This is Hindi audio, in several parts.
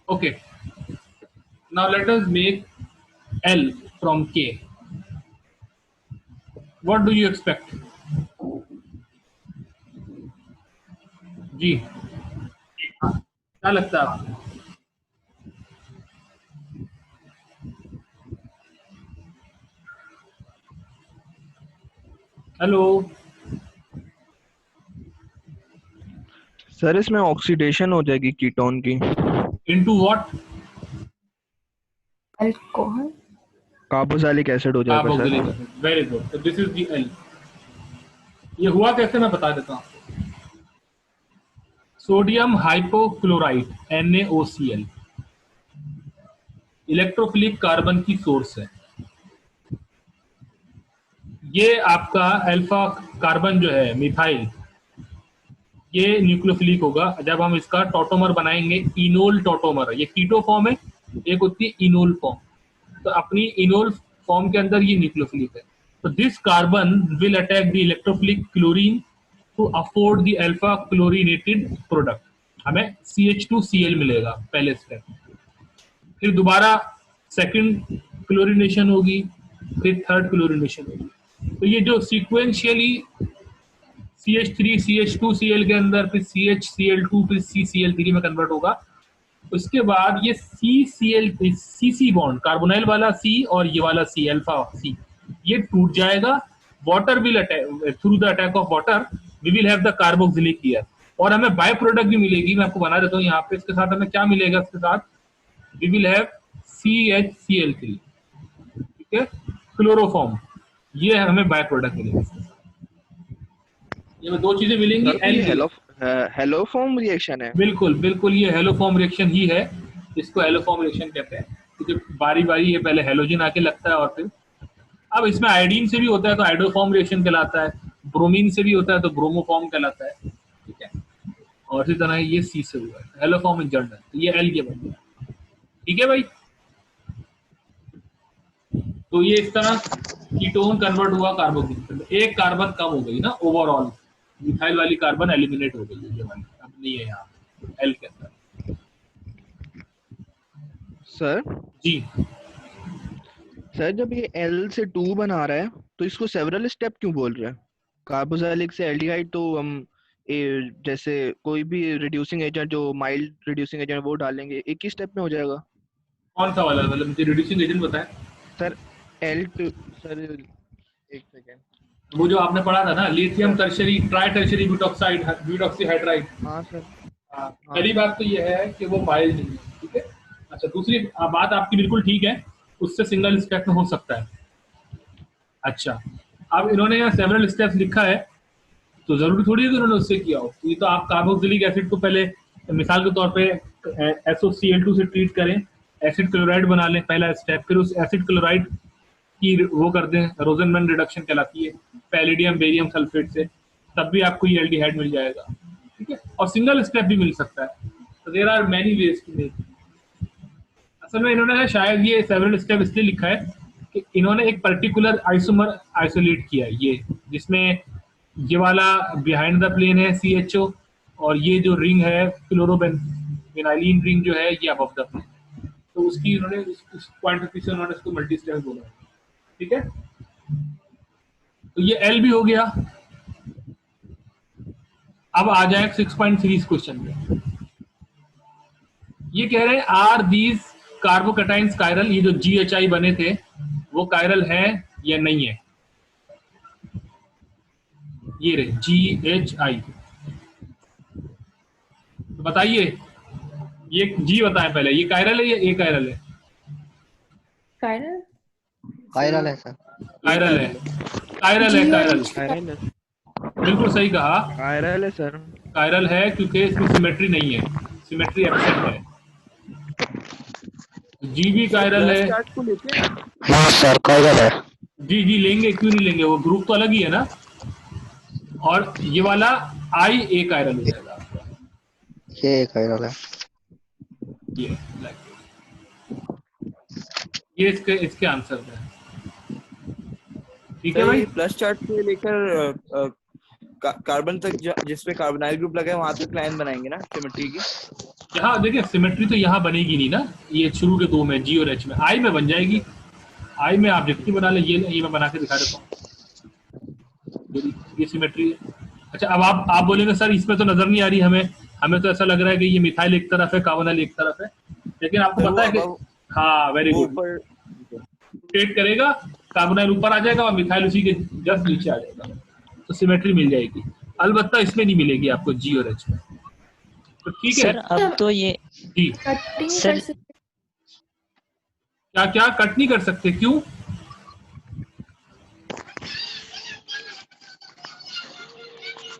Okay. Now let us make L from K. What do you expect? जी, क्या लगता है आपको? हेलो। सर इसमें ऑक्सीडेशन हो जाएगी कीटोन की। Into what? Alcohol. Carboxylic acid हो जाएगा sir. Carboxylic acid. Very good. तो दिस इज द L। ये हुआ कैसे मैं बता देता हूँ आपको। Sodium hypochlorite NaOCl electrophilic carbon की सोर्स है। ये आपका अल्फा कार्बन जो है मिथाइल, ये न्यूक्लियोफिलिक होगा जब हम इसका टॉटोमर बनाएंगे। इनोल टॉटोमर, ये कीटो फॉर्म है, एक होती है इनोल फॉर्म। तो अपनी इनोल फॉर्म के अंदर ये न्यूक्लियोफिलिक है। तो this carbon will attack the electrophilic chlorine to afford the alpha chlorinated product. हमें CH2Cl मिलेगा पहले स्टेप। फिर दोबारा सेकंड क्लोरीनेशन होगी, फिर थर्ड क्लोरीनेशन होगी। तो ये जो सीक्वेंशियली CH3CH2Cl के अंदर फिर CHCl2 फिर CCl3 में कन्वर्ट होगा। उसके बाद ये CC बॉन्ड, कार्बोनाइल वाला C और ये वाला C अल्फा C, ये टूट जाएगा। Water will attack, through the attack of water we will have the carboxylic here. और हमें बाय प्रोडक्ट भी मिलेगी, मैं आपको बना देता हूँ यहाँ पे। इसके साथ हमें क्या मिलेगा? इसके साथ वी विल हैव CHCl3। ठीक है, क्लोरोफॉर्म, ये हमें बाय प्रोडक्ट मिलेगा। ये में दो चीजें मिलेंगी। सर तो ये हेलोफॉर्म रिएक्शन है। बिल्कुल बिल्कुल, ये हेलोफॉर्म रिएक्शन ही है। इसको हेलोफॉर्म रिएक्शन कहते हैं, क्योंकि बारी बारी ये पहले हेलोजन आके लगता है और फिर अब इसमें आयोडीन से भी होता है तो हाइड्रोफॉर्म रिएक्शन कहलाता है, ब्रोमीन से भी होता है तो ब्रोमोफॉर्म कहलाता है। ठीक है, और इसी तरह ये सी से हुआ है हेलोफॉर्म इन जनरल, तो ये एल के बन गया। ठीक है भाई, तो ये इस तरह कीटोन कन्वर्ट हुआ कार्बोक्सिलिक। एक कार्बन कम हो गई ना ओवरऑल, मिथाइल वाली कार्बन एलिमिनेट हो गई है, ये वाली अब नहीं है यहाँ एल के अंदर। सर जी, सर जब ये L से 2 बना रहा है तो इसको सेवरल स्टेप क्यों बोल रहे हैं? कार्बोक्सिलिक से एल्डिहाइड तो हम जैसे कोई भी रिड्यूसिंग एजेंट जो माइल्ड रिड्यूसिंग एजेंट वो डालेंगे एक ही स्टेप में हो जाएगा। कौन सा वाला? मतलब मुझे रिड्यूसिंग एजेंट बताएं। सर L2 सर एक सेकेंड। वो जो आपने पढ़ा था ना, lithium sir tertiary tri tertiary butoxide butoxyhydride. हाँ सर। हाँ पहली बात तो ये है कि वो माइल्ड नहीं है। ठीक है, अच्छा दूसरी बात आपकी बिल्कुल ठीक है, उससे सिंगल स्टेप में हो सकता है। अच्छा, अब इन्होंने यहाँ सेवरल स्टेप्स लिखा है, तो जरूरी थोड़ी है कि उन्होंने उससे किया हो। ये तो आप कार्बोक्सिलिक एसिड को पहले मिसाल के तौर पे SOCl2 से ट्रीट करें, एसिड क्लोराइड बना लें, पहला स्टेप। फिर उस एसिड क्लोराइड की वो कर दें, रोजनमैन रिडक्शन कहलाती है, पैलिडियम बेरियम सल्फेट से, तब भी आपको ये एल्डिहाइड मिल जाएगा। ठीक है, और सिंगल स्टेप भी मिल सकता है। तो there are many ways to make. असल में इन्होंने शायद ये सेवरल स्टेप इसलिए लिखा है कि इन्होंने एक पर्टिकुलर आइसोमर आइसोलेट किया है, ये जिसमें ये वाला बिहाइंड द प्लेन है CHO, और ये जो रिंग है क्लोरोबेनाइलिन रिंग जो है ये अबव द प्लेन। तो उसकी उन्होंने उस पॉइंट ऑफ व्यू से उन्होंने इसको मल्टी स्टेप बोला है। ठीक है, तो ये एल भी हो गया। अब आ जाए 6.3 क्वेश्चन में। ये कह रहे हैं आर दीज कार्बोकटाइन्स कायरल, ये जो GHI बने थे वो कायरल है या नहीं है? ये रहे GHI, तो बताइए। ये जी बताएं पहले, ये कायरल है या ए कायरल है? कायरल। कायरल है सर। कायरल है, कायरल है, जी और कायरल। एच। कायरल है। बिल्कुल सही कहा, कायरल है सर। कायरल है, क्योंकि इसमें सिमेट्री नहीं है, सिमेट्री एब्सेंट है। जी भी सर कायरल प्लस है। चार्ज को लेते हैं। हाँ सर कायरल है। जी जी लेंगे, क्यों नहीं लेंगे, वो ग्रुप तो अलग ही है ना। और ये वाला IA कायरल हो जाएगा आपका। ये कायरल है। ये ये इसके इसके आंसर है। ठीक है सर भाई, ये प्लस चार्ज से लेकर कार्बन तक जिसपे कार्बोनाइल ग्रुप लगा है वहां तक लाइन बनाएंगे ना सिमेट्री की। यहाँ देखिए सिमेट्री तो यहाँ बनेगी नहीं ना, ये शुरू के दो में जी और एच में, आई में बन जाएगी। आई में आप जितनी बना ले, ये मैं बना के दिखा देता हूँ, ये सिमेट्री है। अच्छा अब आप बोलेंगे सर इसमें तो नजर नहीं आ रही हमें तो ऐसा लग रहा है कि ये मिथाइल एक तरफ है, कार्बोनाइल एक तरफ है, लेकिन आपको पता है कि हाँ वेरी गुड, रोटेट करेगा, कार्बोनाइल ऊपर आ जाएगा और मिथाइल उसी के जस्ट नीचे आ जाएगा, तो सिमेट्री मिल जाएगी। अलबत्ता इसमें नहीं मिलेगी आपको जी और एच में। तो ठीक है सर अब तो ये जी, कटिंग सर- कर सकते क्या कट नहीं कर सकते, क्यों?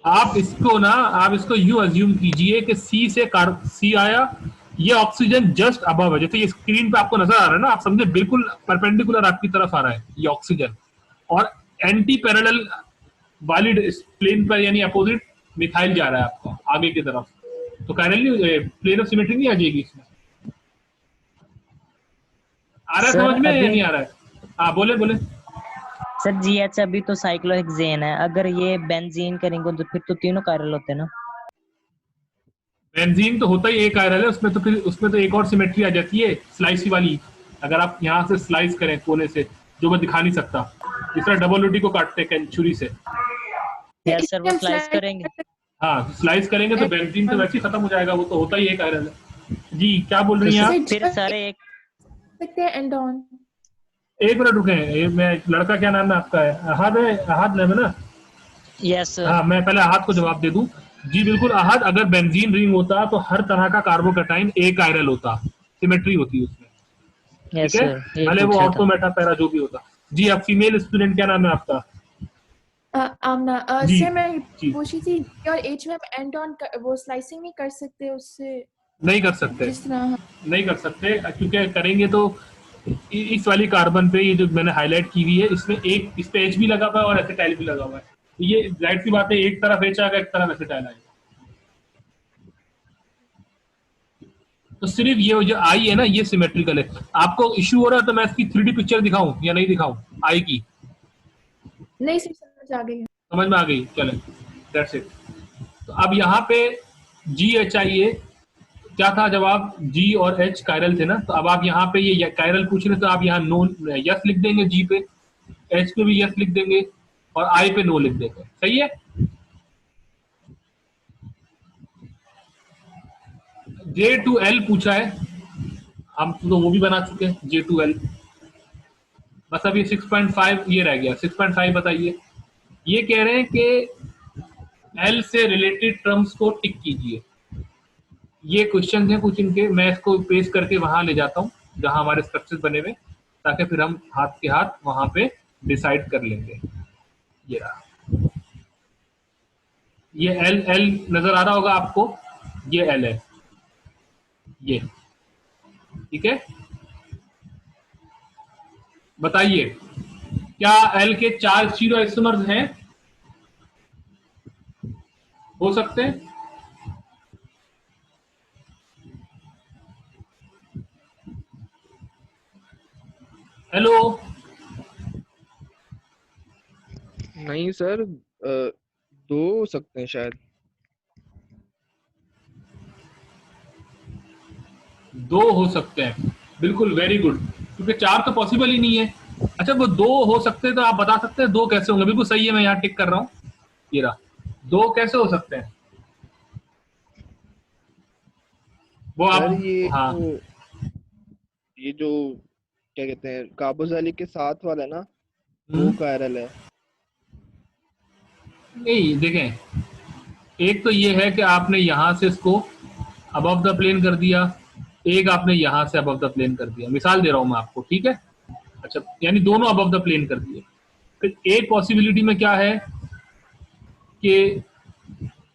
आप इसको यूं अज्यूम कीजिए कि सी से सी आया, ये ऑक्सीजन जस्ट अबव है, जैसे ये स्क्रीन पे आपको नजर आ रहा है ना, आप समझे बिल्कुल परपेंडिकुलर आपकी तरफ आ रहा है ये ऑक्सीजन, और एंटी पैरेलल वाली प्लेन पर यानी अपोजिट मिथाइल जा रहा है आपका आगे की तरफ, तो काइरल प्लेन ऑफ सिमेट्री नहीं आ जाएगी इसमें। आ रहा है सर, समझ में या अभी- नहीं आ रहा है? हाँ बोले। सर जीएच अभी तो साइक्लोहेक्सेन है, अगर ये बेंजीन करेंगे तो फिर तो तीनों कायरल होते हैं ना। बेंजीन तो होता ही एक कायरल है, उसमें तो एक और सिमेट्री आ जाती है स्लाइसी वाली, अगर आप यहाँ से स्लाइस करें कोने से, जो मैं दिखा नहीं सकता, जिस तरह डबल रोटी को काटते हैं छुरी से। यस सर, वो स्लाइस करेंगे। हाँ स्लाइस करेंगे तो बेंजीन तो वैसे ही खत्म हो जाएगा, वो तो होता ही एक कायरल है। जी क्या बोल रही हैं आप? फिर सारे एक सकते हैं एंड ऑन। एक मिनट रुके, मैं लड़का क्या नाम है आपका? है अहाद नाम है ना? Yes sir. हाँ मैं पहले अहाद को जवाब दे दूं। जी बिल्कुल अहाद, अगर बेंजीन रिंग होता तो हर तरह का कार्बोकैटाइन एक कायरल होता, सिमेट्री होती उसमें, यस ठीक है, सर, भले वो ऑटो मेटा पैरा जो भी होता। जी अब फीमेल स्टूडेंट क्या नाम है आपका? आमना जी, सर मैं जी। पूछी थी और एच में एंड ऑन वो स्लाइसिंग नहीं कर सकते उससे? नहीं कर सकते, जिस तरह नहीं कर सकते, क्योंकि करेंगे तो इस वाली कार्बन पे, ये जो मैंने हाईलाइट की हुई है, इसमें एक इस पे एच भी लगा हुआ है और एसिटाइल भी लगा हुआ है, तो ये जाहिर सी बात है एक तरफ एच आएगा एक तरफ एसिटाइल आएगा। तो सिर्फ ये जो आई है ना ये सिमेट्रिकल है। आपको इश्यू हो रहा है तो मैं इसकी 3D पिक्चर दिखाऊं या नहीं दिखाऊं आई की? नहीं सर समझ आ गई। समझ में आ गई, चलें दैट्स इट। तो अब यहाँ पे जी एच आई ए क्या था जवाब? जी और एच कायरल थे ना, तो अब आप यहाँ पे ये कायरल पूछ रहे तो आप यहाँ नो यस लिख देंगे, जी पे, एच पे भी यस लिख देंगे और आई पे नो लिख देंगे, सही है। जे टू एल पूछा है, हम तो वो भी बना चुके हैं जे टू एल, बस अभी 6.5 ये रह गया। 6.5 बताइए, ये कह रहे हैं कि एल से रिलेटेड टर्म्स को टिक कीजिए। ये क्वेश्चन हैं कुछ इनके, मैं इसको पेश करके वहां ले जाता हूँ जहां हमारे स्ट्रक्चर बने हुए, ताकि फिर हम हाथ के हाथ वहां पे डिसाइड कर लेंगे। ये रहा, ये एल एल नजर आ रहा होगा आपको, ये एल है, ये ठीक है। बताइए क्या एल के 4 स्टीरियो आइसोमर्स हैं? हो सकते हैं? हेलो नहीं सर, दो हो सकते हैं शायद। दो हो सकते हैं, बिल्कुल वेरी गुड, क्योंकि 4 तो पॉसिबल ही नहीं है। अच्छा वो 2 हो सकते हैं, तो आप बता सकते हैं 2 कैसे होंगे? बिल्कुल सही है, मैं यहाँ टिक कर रहा हूँ, ये रहा। 2 कैसे हो सकते हैं वो सर आप? हाँ ये जो क्या कहते हैं कार्बोक्सिलिक के साथ वाला है ना, वो कायरल है। नहीं देखें, एक तो ये है कि आपने यहां से इसको अबव द प्लेन कर दिया, एक आपने यहां से अबव द प्लेन कर दिया, मिसाल दे रहा हूं मैं आपको, ठीक है। अच्छा यानी दोनों अबव द प्लेन कर दिए। फिर एक पॉसिबिलिटी में क्या है कि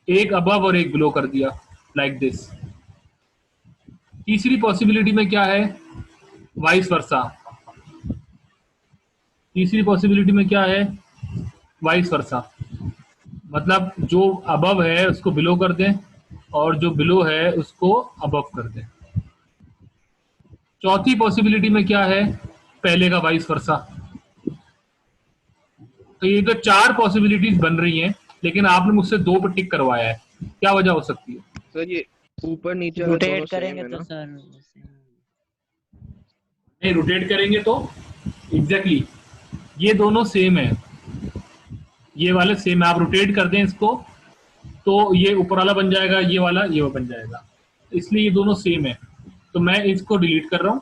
एक अबव और एक बिलो कर दिया, लाइक दिस। तीसरी पॉसिबिलिटी में क्या है? Vice versa. तीसरी पॉसिबिलिटी में क्या है? वाइस वर्सा, मतलब जो अबव है उसको बिलो कर दें और जो बिलो है उसको अबव कर दें। चौथी पॉसिबिलिटी में क्या है? पहले का वाइस वर्सा। तो ये जो 4 पॉसिबिलिटीज बन रही हैं, लेकिन आपने मुझसे 2 पे टिक करवाया है, क्या वजह हो सकती है? सर ये ऊपर नीचे अगर दोनों रोटेट सेम करेंगे है तो ना, सर नहीं, रोटेट करेंगे तो एग्जैक्टली ये दोनों सेम है, ये वाले सेम है, आप रोटेट कर दें इसको तो ये ऊपर वाला बन जाएगा, ये वाला ये बन जाएगा, इसलिए ये दोनों सेम है। तो मैं इसको डिलीट कर रहा हूं,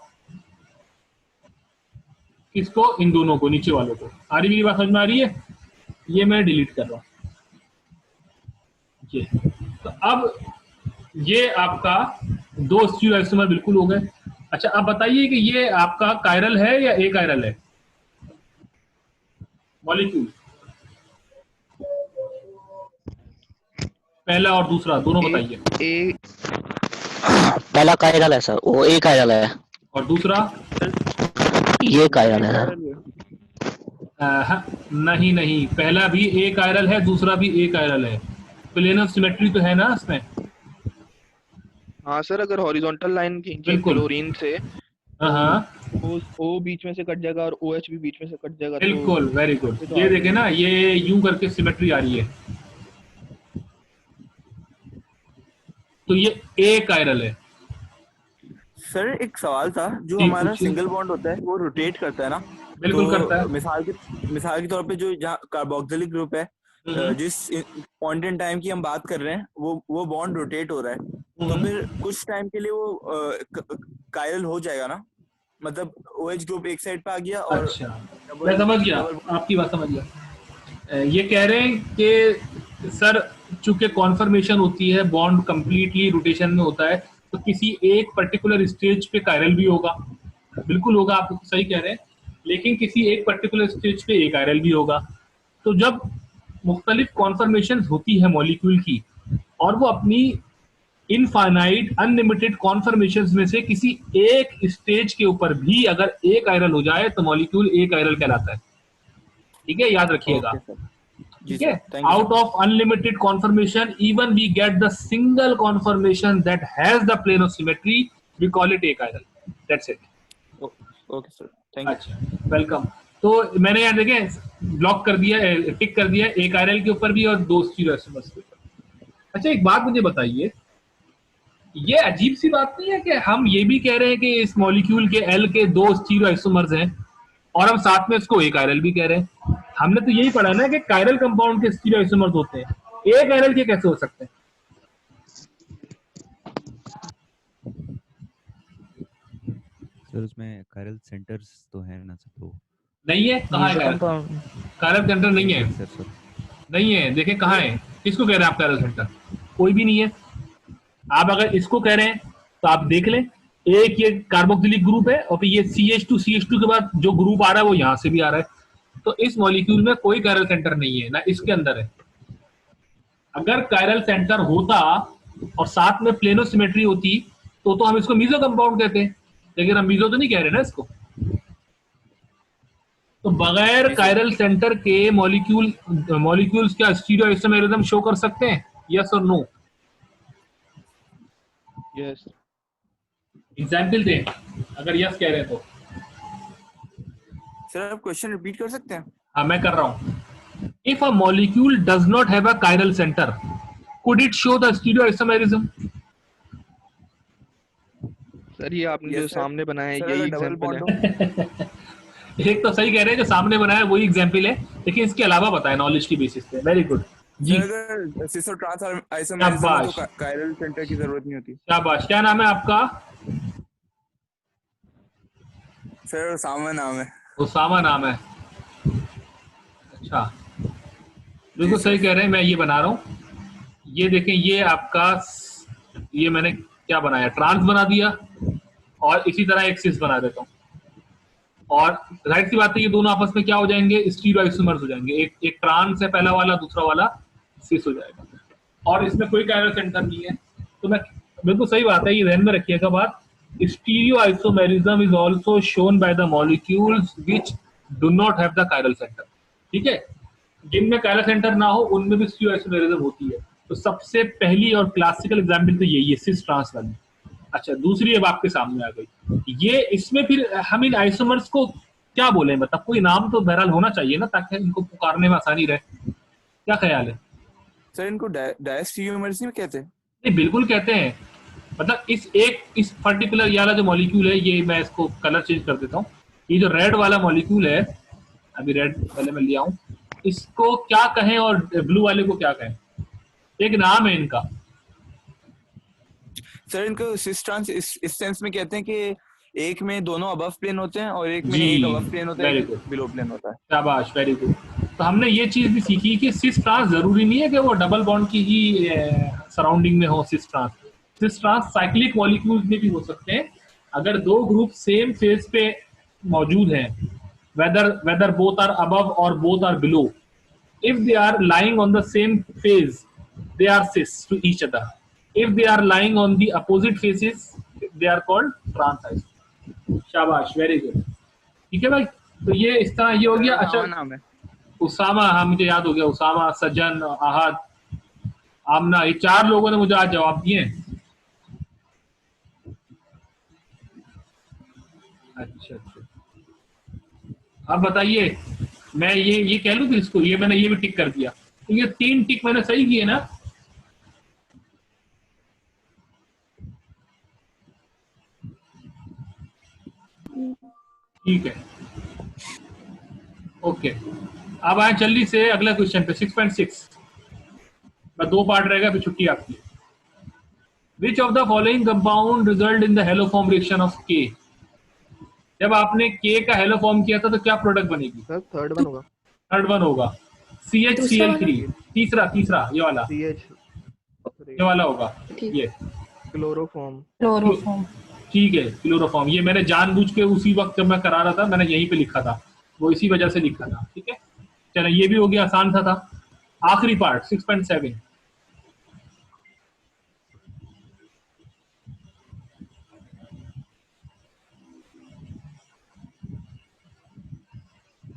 इसको, इन दोनों को, नीचे वालों को। आ रही मेरी बात समझ में आ रही है? ये मैं डिलीट कर रहा हूं ये। तो अब ये आपका 2 स्टीरियोआइसोमर बिल्कुल हो गए। अच्छा, अब बताइए कि ये आपका कायरल है या ए कायरल है मॉलिक्यूल? पहला और दूसरा दोनों बताइए। ए पहला कायरल है सर, वो एक कायरल है, और दूसरा? ये कायरल है सर। नहीं नहीं, पहला भी ए कायरल है, दूसरा भी ए कायरल है। प्लेन ऑफ सिमेट्री तो है ना इसमें? हाँ सर, अगर हॉरिजॉन्टल लाइन खींचे बिल्कुल। क्लोरीन से हाँ तो ओ बीच में से कट जाएगा और OH भी बीच में से कट जाएगा। बिल्कुल, वेरी गुड। तो ये देखे ना, ये यूं करके सिमेट्री आ रही है, तो ये ए कायरल है। सर एक सवाल था, जो जी, हमारा पूछिए। सिंगल बॉन्ड होता है वो रोटेट करता है ना? बिल्कुल करता है। मिसाल के तौर पे जो जहाँ कार्बोक्सिलिक ग्रुप है, जिस पॉइंट इन टाइम की हम बात कर रहे हैं, वो बॉन्ड रोटेट हो रहा है, तो फिर कुछ टाइम के लिए वो कायरल हो जाएगा ना? मतलब OH ग्रुप एक साइड पे आ गया और अच्छा, मैं समझ गया, आपकी बात समझ गया। ये कह रहे हैं कि सर चूंकि कॉन्फर्मेशन होती है, बॉन्ड कंप्लीटली रोटेशन में होता है, तो किसी एक पर्टिकुलर स्टेज पे कायरल भी होगा। बिल्कुल होगा, आप सही कह रहे हैं, लेकिन किसी एक पर्टिकुलर स्टेज पे ए कायरल भी होगा। तो जब मुख्तलिफ कॉन्फर्मेशन होती है मॉलिक्यूल की, और वो अपनी इनफाइनाइट अनलिमिटेड कॉन्फर्मेशंस में से किसी एक स्टेज के ऊपर भी अगर ए कायरल हो जाए तो मॉलिक्यूल ए कायरल कहलाता है। ठीक है, याद रखिएगा। ठीक है, out of unlimited conformation even we get the single conformation that has the plane of symmetry, we call it a chiral. That's it. Okay sir, thank you. अच्छा, वेलकम। तो मैंने यहाँ देखें ब्लॉक कर दिया, टिक कर दिया ए कायरल के ऊपर भी और 2 स्टीरियोआइसोमर्स के ऊपर। अच्छा, एक बात मुझे बताइए, ये अजीब सी बात नहीं है कि हम ये भी कह रहे हैं कि इस मॉलिक्यूल के एल के 2 स्टीरियोआइसोमर्स हैं और हम साथ में इसको ए कायरल भी कह रहे हैं? हमने तो यही पढ़ा ना कि कायरल कंपाउंड के स्टीरियोआइसोमर्स होते हैं, ए कायरल के कैसे हो सकते हैं? सर उसमें कायरल सेंटर्स तो है ना सर? तो नहीं है, कहाँ है कायरल? कायरल सेंटर नहीं है सर नहीं है, देखें कहाँ है। किसको कह रहे हैं आप कायरल सेंटर? कोई भी नहीं है। आप अगर इसको कह रहे हैं तो आप देख लें, एक ये कार्बोक्सिलिक ग्रुप है और फिर ये CH2 के बाद जो ग्रुप आ रहा है वो यहां से भी आ रहा है। तो इस मॉलिक्यूल में कोई कायरल सेंटर नहीं है, ना इसके अंदर है। अगर कायरल सेंटर होता और साथ में प्लेनो सिमेट्री होती तो हम इसको मीजो कंपाउंड कहते हैं, लेकिन हम मीजो तो नहीं कह रहे ना इसको। तो बगैर कायरल सेंटर के मॉलिक्यूल्स क्या स्टीरियोआइसोमेरिज्म शो कर सकते हैं? यस और नो? यस। एग्जाम्पल दें अगर यस कह रहे हैं तो। सर आप क्वेश्चन रिपीट कर सकते हैं? हाँ, मैं कर रहा हूं। If a molecule does not have a chiral centre, could it show the stereoisomerism? Sir ये आपने जो सामने बनाया है सर, यही अगर डबल एग्जांपल बॉन्ड है। एक तो सही कह रहे हैं, जो सामने बनाया है वही एग्जाम्पल है, लेकिन इसके अलावा बताएं नॉलेज की बेसिस पे। वेरी गुड जी, अगर सिस और ट्रांस आइसोमेरिज्म में तो कायरल सेंटर की जरूरत नहीं होती। शाबाश। क्या नाम है आपका? सर उसामा नाम है। उसामा नाम है। अच्छा, बिल्कुल सही कह रहे हैं, मैं ये बना रहा हूँ। ये देखें, ये आपका, ये मैंने क्या बनाया, ट्रांस बना दिया और इसी तरह एक सिस बना देता हूँ। और जाहिर सी बात है ये दोनों आपस में क्या हो जाएंगे, स्टीरियोआइसोमर्स हो जाएंगे। एक ट्रांस है पहला वाला, दूसरा वाला सिस हो जाएगा, और इसमें कोई कायरल सेंटर नहीं है। तो मैं, बिल्कुल सही बात है, ये ध्यान में रखिएगा बात। Stereoisomerism is also shown by the molecules which do not have the chiral centre. ठीक है, जिनमें कायरल सेंटर ना हो उनमें भी स्टीरियोआइसोमेरिज्म होती है। तो सबसे पहली और क्लासिकल एग्जाम्पल तो यही है, सिस ट्रांस वाली। अच्छा, दूसरी अब आपके सामने आ गई। ये इसमें फिर हम इन आइसोमर्स को क्या बोले, मतलब कोई नाम तो बहरहाल होना चाहिए ना, ताकि इनको पुकारने में आसानी रहे। क्या ख्याल है? सर इनको डायस्टीरियोमर्स नहीं कहते? नहीं, बिल्कुल कहते हैं। मतलब इस पर्टिकुलर ये वाला जो मॉलिक्यूल है, ये मैं इसको कलर चेंज कर देता हूँ। ये जो रेड वाला मॉलिक्यूल है, अभी रेड पहले मैं लिया हूँ, इसको क्या कहें और ब्लू वाले को क्या कहें? एक नाम है इनका। सर इनको सिस ट्रांस इस सेंस में कहते हैं कि एक में दोनों अबव प्लेन होते हैं और एक में जी, एक अबव प्लेन होता है, very एक good. बिलो प्लेन होता है। शाबाश, वेरी गुड। तो हमने ये चीज भी सीखी कि सिस ट्रांस जरूरी नहीं है कि वो डबल बॉन्ड की ही सराउंडिंग में हो। सिस ट्रांस साइक्लिक मॉलिक्यूल्स में भी हो सकते हैं अगर दो ग्रुप सेम फेज पे मौजूद हैं, वेदर बोथ आर अबव और both are below. If they are lying on the same phase, they are cis to each other. If they are lying on the opposite phases, they are called trans. शाबाश, वेरी गुड। ठीक है भाई, तो ये इस तरह ये हो गया। अच्छा, नाम है उसामा, हाँ मुझे याद हो गया, उसामा, सज्जन, आहद, आमना, ये 4 लोगों ने मुझे आज जवाब दिए हैं। अच्छा, अब बताइए, मैं ये कह लूं फिर इसको, ये मैंने ये भी टिक कर दिया, तो ये 3 टिक मैंने सही किए ना? ठीक है, ओके। अब आए जल्दी से अगला क्वेश्चन पे, 6.6 में 2 पार्ट रहेगा, फिर छुट्टी आपकी। Which of the following compound result in the hello form reaction of के? जब आपने के का हेलो फॉर्म किया था तो क्या प्रोडक्ट बनेगी? सर थर्ड वन होगा। थर्ड वन होगा CHCl3। तीसरा ये वाला, ये वाला होगा, ये क्लोरोफॉर्म। ठीक है, क्लोरोफॉर्म। ये मैंने जानबूझ के उसी वक्त जब मैं करा रहा था मैंने यहीं पे लिखा था, वो इसी वजह से लिखा था। ठीक है, चलो ये भी हो गया, आसान था। आखिरी पार्ट 6.7,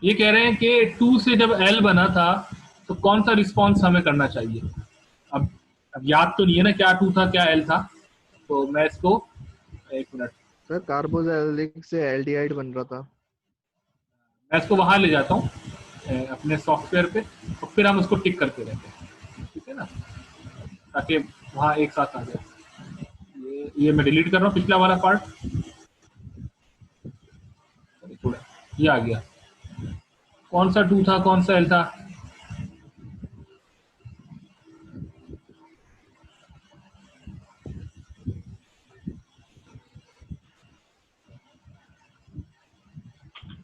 ये कह रहे हैं कि 2 से जब L बना था तो कौन सा रिस्पॉन्स हमें करना चाहिए। अब याद तो नहीं है ना क्या 2 था क्या L था, तो मैं इसको, एक मिनट, सर कार्बोक्सिलिक से एल्डिहाइड बन रहा था। मैं इसको वहां ले जाता हूँ अपने सॉफ्टवेयर पे, तो फिर हम उसको टिक करते रहते हैं, ठीक है ना, ताकि वहां एक साथ आ जाए। ये मैं डिलीट कर रहा हूँ पिछला वाला पार्ट, थोड़ा ये आ गया। कौन सा 2 था, कौन सा L था?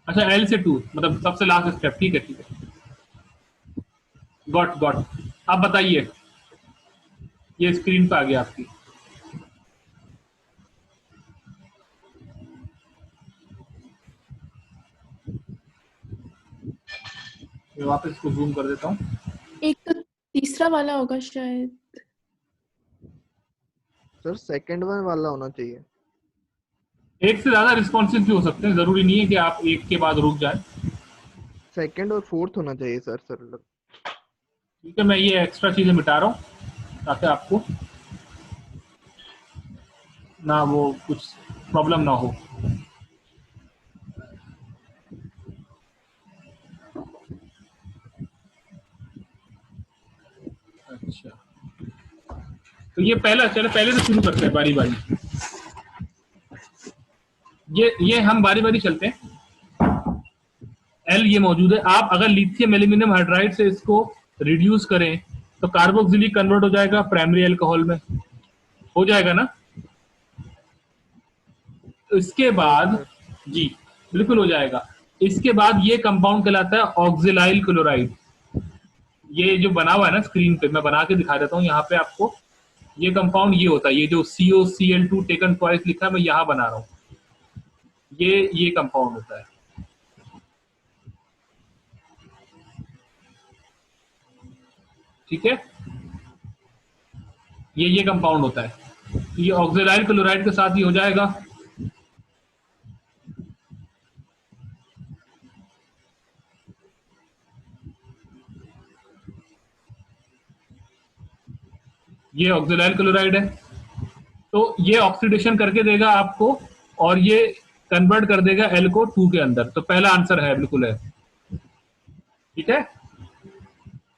अच्छा, L से 2, मतलब सबसे लास्ट स्टेप। ठीक है, गॉट। अब बताइए, ये स्क्रीन पे आ गया आपकी। मैं वापस इसको जूम कर देता हूँ। एक तो तीसरा वाला होगा शायद। सर सेकंड वन वाला होना चाहिए। एक से ज्यादा रिस्पॉन्सेज भी हो सकते हैं, जरूरी नहीं है कि आप एक के बाद रुक जाए। सेकंड और फोर्थ होना चाहिए सर। ठीक है, मैं ये एक्स्ट्रा चीजें मिटा रहा हूँ ताकि आपको ना वो कुछ प्रॉब्लम ना हो। अच्छा, तो ये पहले तो शुरू करते हैं बारी बारी। ये हम बारी बारी चलते हैं। L ये मौजूद है। आप अगर लिथियम एल्यूमिनियम हाइड्राइड से इसको रिड्यूस करें तो कार्बोक्सिलिक कन्वर्ट हो जाएगा प्राइमरी अल्कोहल में, हो जाएगा ना? इसके बाद जी बिल्कुल हो जाएगा। इसके बाद ये कंपाउंड कहलाता है ऑक्सिलाइल क्लोराइड। ये जो बना हुआ है ना स्क्रीन पे, मैं बना के दिखा देता हूँ यहाँ पे आपको। ये कंपाउंड ये होता है, ये जो COCl2 टेकन ट्वाइस लिखा है मैं यहाँ बना रहा हूँ, ये कंपाउंड होता है। ठीक है, ये कंपाउंड होता है। तो ये ऑक्सिलाइल क्लोराइड के साथ ही हो जाएगा। ये ऑक्सिलाइल क्लोराइड है, तो ये ऑक्सीडेशन करके देगा आपको और ये कन्वर्ट कर देगा L को 2 के अंदर। तो पहला आंसर है, बिल्कुल है। ठीक है,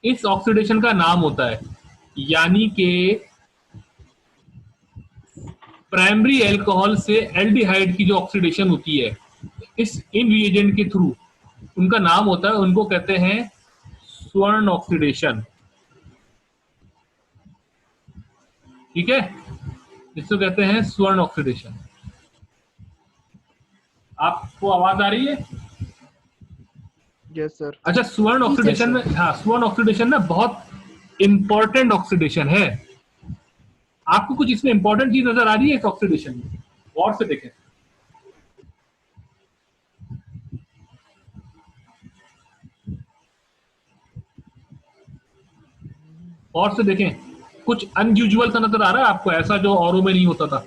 इस ऑक्सीडेशन का नाम होता है यानी कि प्राइमरी अल्कोहल से एल्डिहाइड की जो ऑक्सीडेशन होती है इस इन रिएजेंट के थ्रू, उनका नाम होता है, उनको कहते हैं स्वर्ण ऑक्सीडेशन। ठीक है, इसको कहते हैं स्वर्ण ऑक्सीडेशन। आपको आवाज आ रही है? Yes sir. अच्छा, स्वर्ण ऑक्सीडेशन में, हाँ, स्वर्ण ऑक्सीडेशन ना बहुत इंपॉर्टेंट ऑक्सीडेशन है। आपको कुछ इसमें इंपॉर्टेंट चीज नजर आ रही है इस ऑक्सीडेशन में? गौर से देखें। गौर से देखें, कुछ अनयूजुअल सा नजर आ रहा है आपको, ऐसा जो औरों में नहीं होता था?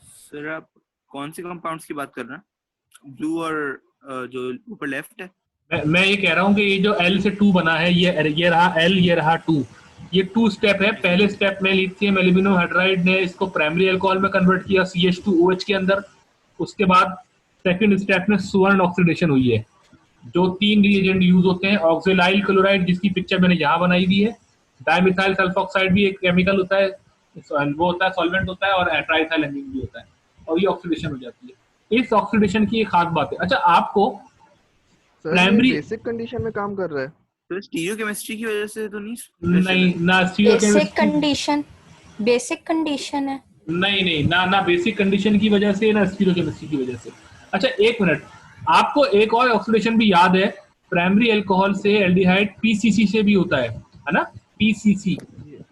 सर आप कौन से कंपाउंड्स की बात कर रहे हैं? ब्लू और जो ऊपर लेफ्ट है? मैं ये कह रहा हूँ कि ये जो L से 2 बना है, ये रहा L, ये रहा 2, ये 2 स्टेप है। पहले स्टेप में लिथियम एल्यूमिनियम हाइड्राइड ने इसको प्राइमरी अल्कोहल में कन्वर्ट किया CH2OH के अंदर। उसके बाद सेकंड स्टेप में स्वर्ण ऑक्सीडेशन हुई है। जो 3 रिएजेंट यूज होते हैं, ऑक्जेलाइल क्लोराइड जिसकी पिक्चर मैंने यहाँ बनाई हुई है, डाइमिथाइल सल्फोक्साइड भी एक केमिकल होता है, वो होता है सॉल्वेंट होता है, और ट्राइथाइलेमीन भी होता है, और ये ऑक्सीडेशन हो जाती है। इस ऑक्सीडेशन की एक खास बात है। अच्छा, आपको प्राइमरी बेसिक कंडीशन में काम कर रहा है तो स्टीरियोकेमिस्ट्री की वजह से तो नहीं ना बेसिक कंडीशन है। नहीं ना बेसिक कंडीशन की वजह से, ना स्टीरियोकेमिस्ट्री की वजह से। अच्छा, एक मिनट, आपको एक और ऑक्सीडेशन भी याद है, प्राइमरी अल्कोहल से एल्डिहाइड PCC से भी होता है ना? PCC।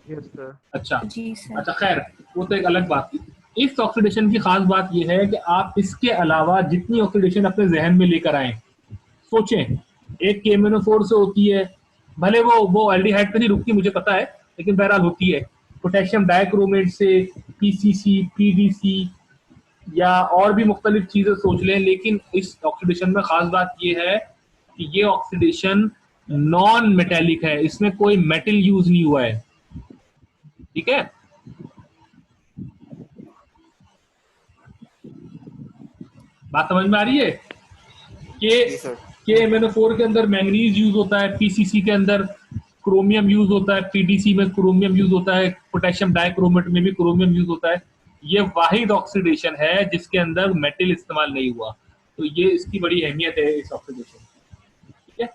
Yes sir. अच्छा जी सर। अच्छा, खैर वो तो एक अलग बात थी। इस ऑक्सीडेशन की खास बात यह है कि आप इसके अलावा जितनी ऑक्सीडेशन अपने जहन में लेकर आए, सोचें, एक KMnO4 से होती है, भले वो एल्डिहाइड पे नहीं रुकती, मुझे पता है, लेकिन बहरहाल होती है। पोटेशियम डाइक्रोमेट से PCC, PDC या और भी मुख्तलिफ चीजें सोच लें, लेकिन इस ऑक्सीडेशन में खास बात यह है कि ये ऑक्सीडेशन नॉन मेटेलिक है, इसमें कोई मेटल यूज नहीं हुआ है। ठीक है, बात समझ में आ रही है? कि MnO4 के अंदर मैंगनीज यूज होता है, PCC के अंदर क्रोमियम यूज होता है, PDC में क्रोमियम यूज होता है, पोटेशियम डाइक्रोमेट में भी क्रोमियम यूज होता है। ये वाहिद ऑक्सीडेशन है जिसके अंदर मेटल इस्तेमाल नहीं हुआ, तो ये इसकी बड़ी अहमियत है इस ऑक्सीडेशन। ठीक है,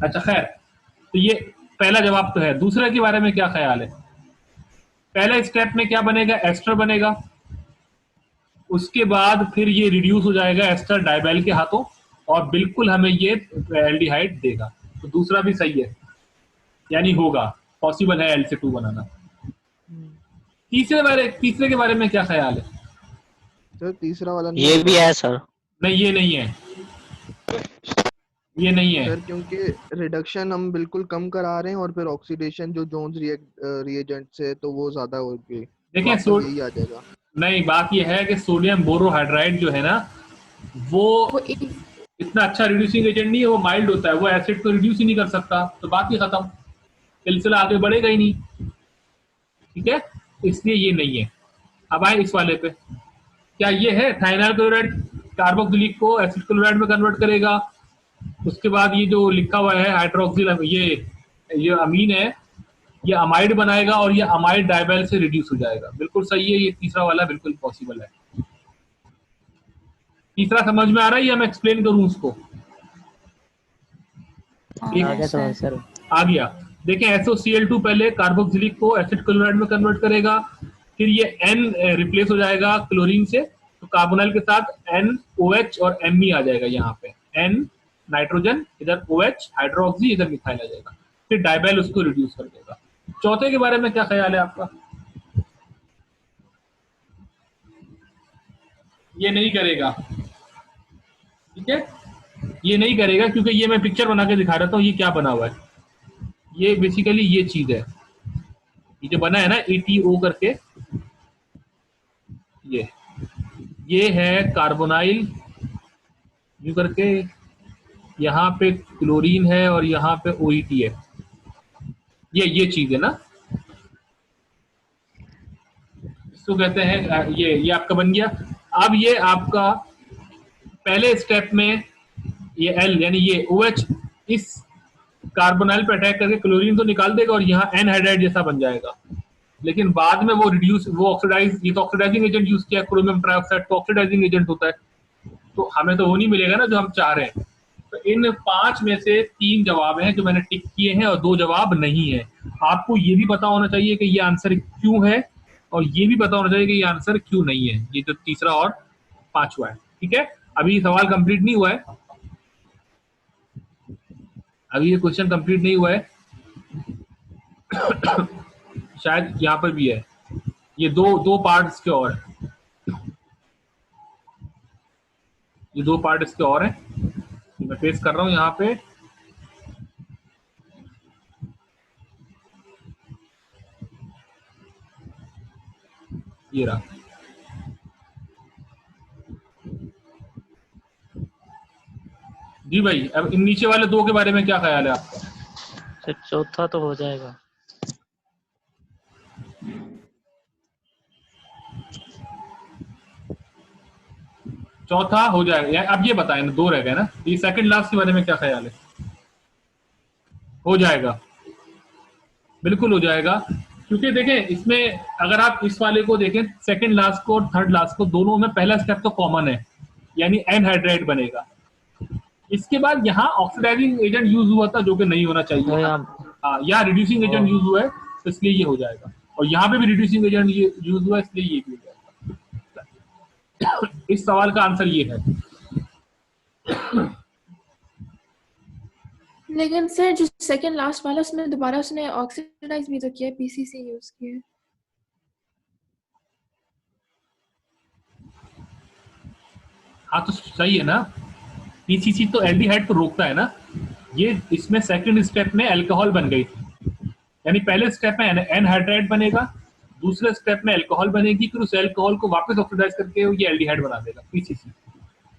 अच्छा खैर, तो ये पहला जवाब तो है। दूसरे के बारे में क्या ख्याल है? पहले स्टेप में क्या बनेगा? एस्टर बनेगा। उसके बाद फिर ये रिड्यूस हो जाएगा एस्टर डाइबैल के हाथों, और बिल्कुल हमें ये एल्डिहाइड देगा। तो दूसरा भी सही है, यानी होगा, पॉसिबल है L से 2 बनाना। तीसरे के बारे में क्या ख्याल है? सर तीसरा वाला नहीं ये भी है सर। नहीं, ये नहीं है, ये नहीं है सर, क्योंकि रिडक्शन हम बिल्कुल कम करा रहे हैं और फिर ऑक्सीडेशन जो जोन्स रिएजेंट से, तो वो ज्यादा होगी। देखिए, यही आ जाएगा। नहीं, बात ये है कि सोडियम बोरोहाइड्राइड जो है ना, वो इतना अच्छा रिड्यूसिंग एजेंट नहीं है, वो माइल्ड होता है, वो एसिड को रिड्यूस ही नहीं कर सकता, तो बात ही खत्म, सिलसिला आगे बढ़ेगा ही नहीं। ठीक है, इसलिए ये नहीं है। अब आए इस वाले पे, क्या ये है थाइनाइल क्लोराइड कार्बोक्सिलिक को एसिड क्लोराइड में कन्वर्ट करेगा? उसके बाद ये जो लिखा हुआ है हाइड्रोक्सिल, ये अमीन है, ये अमाइड बनाएगा और ये अमाइड डाइबैल से रिड्यूस हो जाएगा। बिल्कुल सही है, ये तीसरा वाला बिल्कुल पॉसिबल है। तीसरा समझ में आ रहा है या मैं एक्सप्लेन करूं उसको? सर आ गया। देखें, SOCl2 पहले कार्बोक्सिलिक को एसिड क्लोराइड में कन्वर्ट करेगा, फिर ये N रिप्लेस हो जाएगा क्लोरीन से, तो कार्बोनाइल के साथ NOH और Me आ जाएगा। यहाँ पे N नाइट्रोजन, इधर OH हाइड्रोक्सी, इधर मिथाइल आ जाएगा, फिर डाइबैल उसको रिड्यूस कर देगा। चौथे के बारे में क्या ख्याल है आपका? ये नहीं करेगा। ठीक है, ये नहीं करेगा, क्योंकि ये मैं पिक्चर बना के दिखा रहा हूँ, ये क्या बना हुआ है। ये बेसिकली ये चीज है, ये जो बना है ना ETO करके, ये है कार्बोनाइल यू करके, यहाँ पे क्लोरीन है और यहाँ पे OET है, ये चीज है ना, इसको कहते हैं, ये आपका बन गया। अब ये आपका पहले स्टेप में ये L यानी ये OH इस कार्बोनाइल पे अटैक करके क्लोरीन तो निकाल देगा और यहाँ एनहाइड्राइड जैसा बन जाएगा, लेकिन बाद में वो रिड्यूस, वो ऑक्सीडाइज, ये तो ऑक्सीडाइजिंग एजेंट यूज किया, क्रोमियम ट्राइऑक्साइड तो ऑक्सीडाइजिंग एजेंट होता है, तो हमें तो वो नहीं मिलेगा ना जो हम चाह रहे हैं। तो इन 5 में से 3 जवाब हैं जो मैंने टिक किए हैं और 2 जवाब नहीं है। आपको ये भी पता होना चाहिए कि ये आंसर क्यों है और ये भी पता होना चाहिए कि ये आंसर क्यों नहीं है, ये जो तीसरा और 5वां है। ठीक है, अभी सवाल कंप्लीट नहीं हुआ है, अभी ये क्वेश्चन कंप्लीट नहीं हुआ है। शायद यहाँ पर भी है, ये दो पार्ट इसके और है, ये 2 पार्ट इसके और हैं, मैं पेस्ट कर रहा हूं यहाँ पे। ये रहा, जी भाई। अब इन नीचे वाले 2 के बारे में क्या ख्याल है आपका? सर चौथा तो हो जाएगा। चौथा हो जाएगा। अब ये बताएं, 2 रह गए ना, ये सेकंड लास्ट के बारे में क्या ख्याल है? हो जाएगा, बिल्कुल हो जाएगा, क्योंकि देखें इसमें अगर आप इस वाले को देखें, सेकंड लास्ट को और थर्ड लास्ट को, दोनों में पहला स्टेप तो कॉमन है, यानी एनहाइड्राइड बनेगा। इसके बाद यहाँ ऑक्सीडाइजिंग एजेंट यूज हुआ था जो कि नहीं होना चाहिए, यहाँ रिड्यूसिंग एजेंट यूज हुआ है तो इसलिए ये हो जाएगा, और यहाँ पे भी रिड्यूसिंग एजेंट यूज हुआ है इसलिए ये भी हो जाएगा। इस सवाल का आंसर ये है। लेकिन सर जो सेकंड लास्ट वाला उसमें दोबारा उसने ऑक्सीडाइज भी तो किया, पीसीसी यूज किया। हाँ तो सही है ना, पीसीसी तो एल्डिहाइड को रोकता है ना, ये इसमें सेकंड स्टेप में अल्कोहल बन गई थी, यानी पहले स्टेप में एनहाइड्राइड बनेगा, दूसरे स्टेप में अल्कोहल बनेगी, फिर उस अल्कोहल को वापस ऑक्सीडाइज करके ये एल्डिहाइड बना देगा, पीसीसी।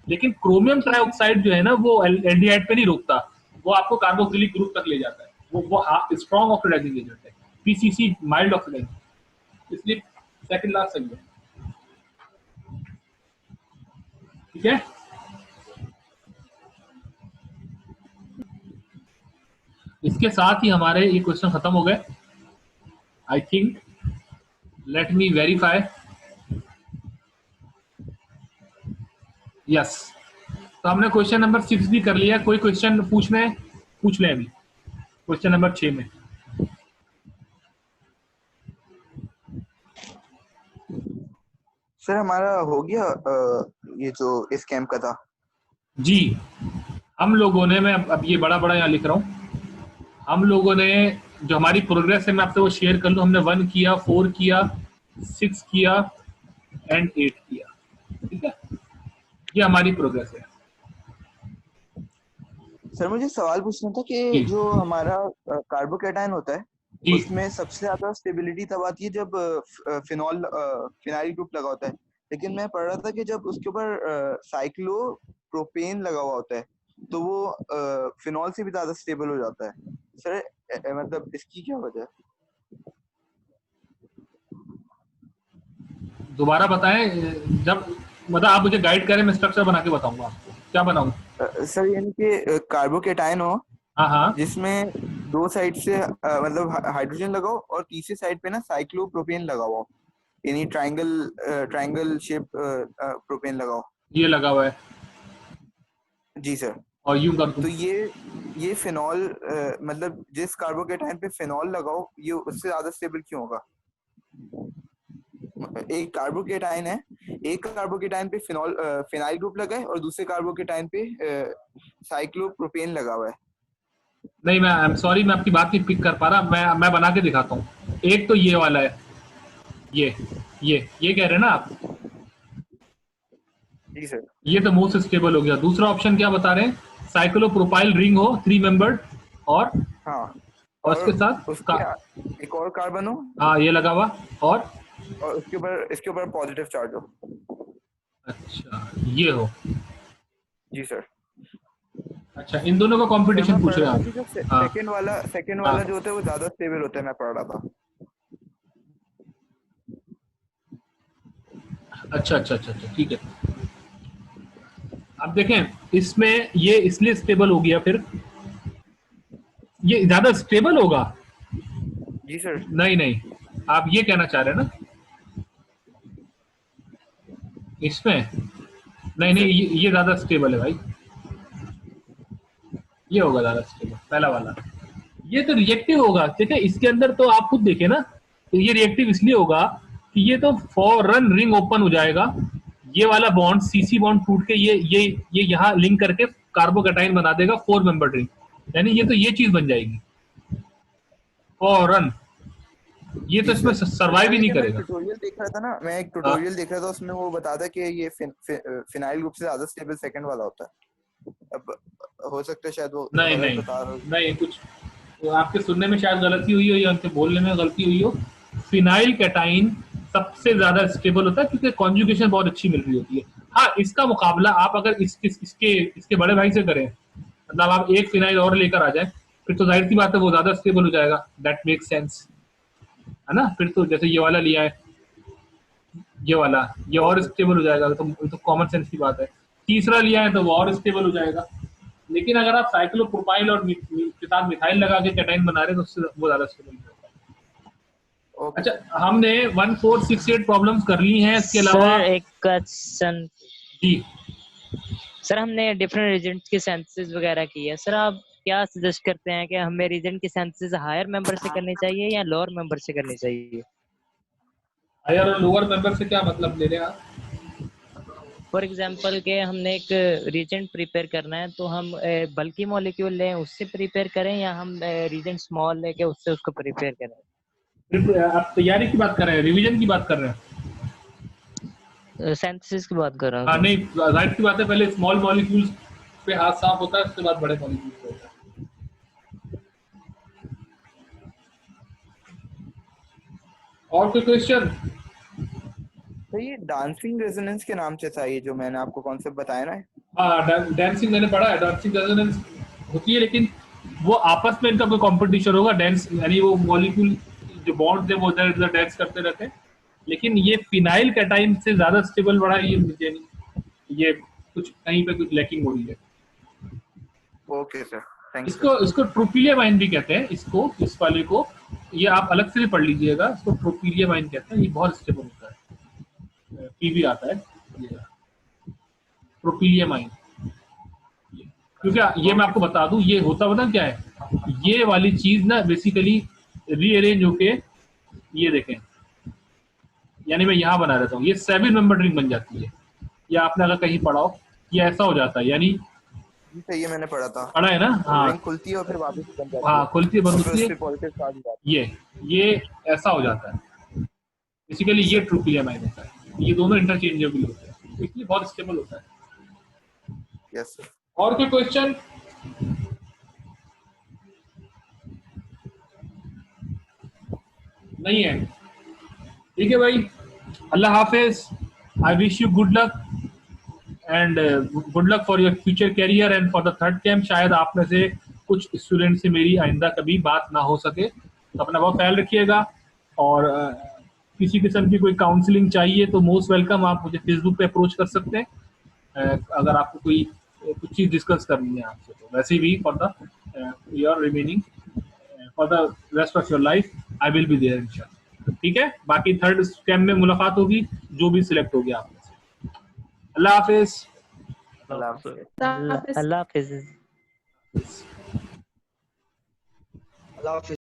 लेकिन क्रोमियम ट्राइऑक्साइड जो है ना वो एल्डिहाइड पे नहीं रोकता, वो आपको कार्बोक्सिलिक ग्रुप तक ले जाता है, वो स्ट्रॉन्ग ऑक्सीडाइजिंग एजेंट है, पीसीसी माइल्ड ऑक्सीडाइजिंग, इसलिए सेकंड लास्ट सही है। ठीक है, इसके साथ ही हमारे ये क्वेश्चन खत्म हो गए I think. Let me verify, yes. तो हमने क्वेश्चन नंबर 6 भी कर लिया। कोई क्वेश्चन पूछ लें अभी क्वेश्चन नंबर 6 में। सर हमारा हो गया ये जो इस कैंप का था। जी, हम लोगों ने, मैं अब ये बड़ा यहाँ लिख रहा हूँ, हम लोगों ने जो हमारी प्रोग्रेस है मैं आपसे वो शेयर कर लूँ। हमने 1 किया, 4 किया, 6 किया एंड 8 किया। ठीक है, ये हमारी प्रोग्रेस है। सर मुझे सवाल पूछना था कि जो हमारा कार्बोकैटायन होता है उसमें सबसे ज्यादा स्टेबिलिटी तब आती है जब फिनाइल ग्रुप लगा होता है, लेकिन मैं पढ़ रहा था कि जब उसके ऊपर साइक्लोप्रोपेन लगा हुआ होता है तो वो फिनॉल से भी ज्यादा स्टेबल हो जाता है। सर मतलब इसकी क्या वजह है? दोबारा बताएं, जब मतलब आप मुझे गाइड करें, मैं स्ट्रक्चर बना के बताऊंगा आपको। क्या बनाऊं? सर यानी कि कार्बोकैटायन हो, हाँ, जिसमें 2 साइड से मतलब हाइड्रोजन लगाओ और तीसरी साइड पे ना साइक्लोप्रोपेन लगाओ, यानी ट्रायंगल शेप प्रोपेन लगाओ। ये लगा हुआ है जी सर। और यूं कर दूं तो ये फिनॉल मतलब जिस कार्बोकैटायन पे फिनॉल लगाओ ये उससे ज्यादा स्टेबल क्यों होगा? एक कार्बोकैटायन है, एक कार्बोकैटायन पे फिनाइल ग्रुप लगा है और दूसरे कार्बोकैटायन पे साइक्लोप्रोपेन लगा हुआ है। नहीं, मैं आई एम सॉरी, मैं आपकी बात नहीं पिक कर पा रहा। मैं बना के दिखाता हूँ। एक तो ये वाला है, ये कह रहे हैं ना आप? जी सर। ये तो मोस्ट स्टेबल हो गया। दूसरा ऑप्शन क्या बता रहे हैं? साइक्लोप्रोपाइल रिंग हो 3 मेंबर्ड और हाँ, और उसके साथ एक और कार्बन हो, हाँ ये लगा हुआ, और इसके ऊपर पॉजिटिव चार्ज हो। अच्छा, ये हो। जी सर। अच्छा, इन दोनों का कंपटीशन पूछ रहे हैं आप? सेकंड वाला जो होता है वो ज्यादा स्टेबल होता है, मैं पढ़ रहा था। अच्छा, ठीक है। अब देखें, इसमें ये इसलिए स्टेबल हो गया, फिर ये ज्यादा स्टेबल होगा? जी सर। नहीं नहीं, आप ये कहना चाह रहे हैं ना इसमें? नहीं नहीं, ये ज्यादा स्टेबल है भाई, ये होगा ज्यादा स्टेबल पहला वाला। ये तो रिएक्टिव होगा, ठीक है। इसके अंदर तो आप खुद देखे ना, तो ये रिएक्टिव इसलिए होगा कि ये तो फॉरन रिंग ओपन हो जाएगा, ये वाला बॉन्ड सीसी बॉन्ड टूट के ये यहाँ लिंक करके कार्बोकैटाइन बना देगा 4 मेंबर रिंग, यानी ये तो ये चीज बन जाएगी फॉरन। ये तो इसमें सर्वाइव ही नहीं करेगा। ट्यूटोरियल देख रहा था ना, मैं एक ट्यूटोरियल देख रहा था, उसमें वो बताता कि ये फिनाइल ग्रुप से ज्यादा स्टेबल सेकंड वाला होता है। अब हो सकता है शायद वो नहीं नहीं नहीं, कुछ तो आपके सुनने में शायद गलती हुई हो या उनके बोलने में गलती हुई हो। फिनाइल कैटाइन सबसे ज्यादा स्टेबल होता है क्योंकि कॉन्जुगेशन बहुत अच्छी मिल रही होती है। हाँ, इसका मुकाबला आप अगर इसके बड़े भाई से करें, मतलब आप एक फिनाइल और लेकर आ जाए, फिर तो जाहिर सी बात है वो ज्यादा स्टेबल हो जाएगा। दैट मेक्स सेंस, है ना। फिर तो जैसे ये वाला लिया है, ये वाला ये और स्टेबल हो जाएगा, तो कॉमन सेंस की बात है। तीसरा लिया है तो वो और स्टेबल हो जाएगा। लेकिन अगर आप साइक्लोप्रोपाइल और के साथ मिथाइल लगा के कैटाइन बना रहे हैं तो उससे वो ज्यादा स्टेबल होगा। अच्छा, हमने 1 4 6 8 प्रॉब्लम्स कर ली हैं। इसके अलावा सर एक क्वेश्चन जी सर, हमने डिफरेंट रीजन की सेंसेस वगैरह की है सर, आप क्या सजेस्ट करते हैं कि हमें रीजन की सेंसेस हायर मेंबर से करनी चाहिए या लोअर मेंबर से करनी चाहिए? हायर और लोअर मेंबर से क्या मतलब ले रहे हैं आप? फॉर एग्जांपल के हमने एक रीजेंट प्रिपेयर करना है, तो हम बल्कि मॉलिक्यूल लें उससे प्रिपेयर करें, या हम रीजेंट स्मॉल लेके उससे उसको प्रिपेयर करें? आप तैयारी की बात कर रहे हैं, रिवीजन की बात कर रहे हैं? सिंथेसिस की बात कर रहा हूँ। हाँ नहीं, जाहिर सी बात है, पहले स्मॉल मॉलिक्यूल्स पे हाथ साफ होता है, उसके बाद बड़े मॉलिक्यूल्स पे होता है। और कोई क्वेश्चन? तो ये डांसिंग रेजोनेंस के नाम से था ये जो मैंने आपको कॉन्सेप्ट बताया ना। हाँ, डांसिंग मैंने पढ़ा है, डांसिंग रेजोनेंस होती है, लेकिन वो आपस में इनका कोई कंपटीशन होगा। डांस यानी वो मॉलिक्यूल जो बॉन्ड्स है वो इधर उधर डांस करते रहते हैं। लेकिन ये फिनाइल कैटाइन से ज्यादा स्टेबल बड़ा है, ये मुझे नहीं, ये कुछ कहीं पे कुछ लैकिंग हो रही है। Okay sir, thank you. इसको ट्रोपिलियमाइन भी कहते हैं, इसको, इस वाले को, ये आप अलग से भी पढ़ लीजिएगा। इसको ट्रोपिलियमाइन कहते हैं, ये बहुत स्टेबल होता है, पीवी आता है ट्रोपिलियमाइन। क्योंकि ये मैं आपको बता दूं, ये होता पता क्या है, ये वाली चीज ना बेसिकली रीअरेंज होके, ये देखें, यानी मैं यहाँ बना रहता हूँ, ये 7 मेंबर रिंग बन जाती है। या आपने अगर कहीं पढ़ा हो, ये ऐसा हो जाता है, यानी ये मैंने पढ़ा था, पढ़ा है ना। हाँ, रिंग खुलती है और फिर वापस बंद जाती है। हाँ, खुलती है बंद होती है, पॉजिटिव चार्ज जाती है। ये ऐसा हो जाता है बेसिकली। ये ट्रोपिलियमाइन होता है, ये दोनों इंटरचेंजेबल होते हैं, इसलिए बहुत स्टेबल होता है। Yes sir. और कोई क्वेश्चन? नहीं है? ठीक है भाई, अल्लाह हाफिज। I wish you good luck and good luck for your future career and for the third camp. शायद आप में से कुछ स्टूडेंट से मेरी आइंदा कभी बात ना हो सके, तो अपना बहुत ख्याल रखिएगा। और किसी किस्म की कोई काउंसलिंग चाहिए तो मोस्ट वेलकम, आप मुझे फेसबुक पे अप्रोच कर सकते हैं अगर आपको कोई कुछ चीज़ डिस्कस करनी है आपसे। तो वैसे भी for the your remaining for the rest of your life I will be there इंशाल्लाह। ठीक है, बाकी थर्ड कैंप में मुलाकात होगी जो भी सिलेक्ट हो गया आप में से। अल्लाह हाफिज। अल्लाह हाफिज। अल्लाह हाफिज।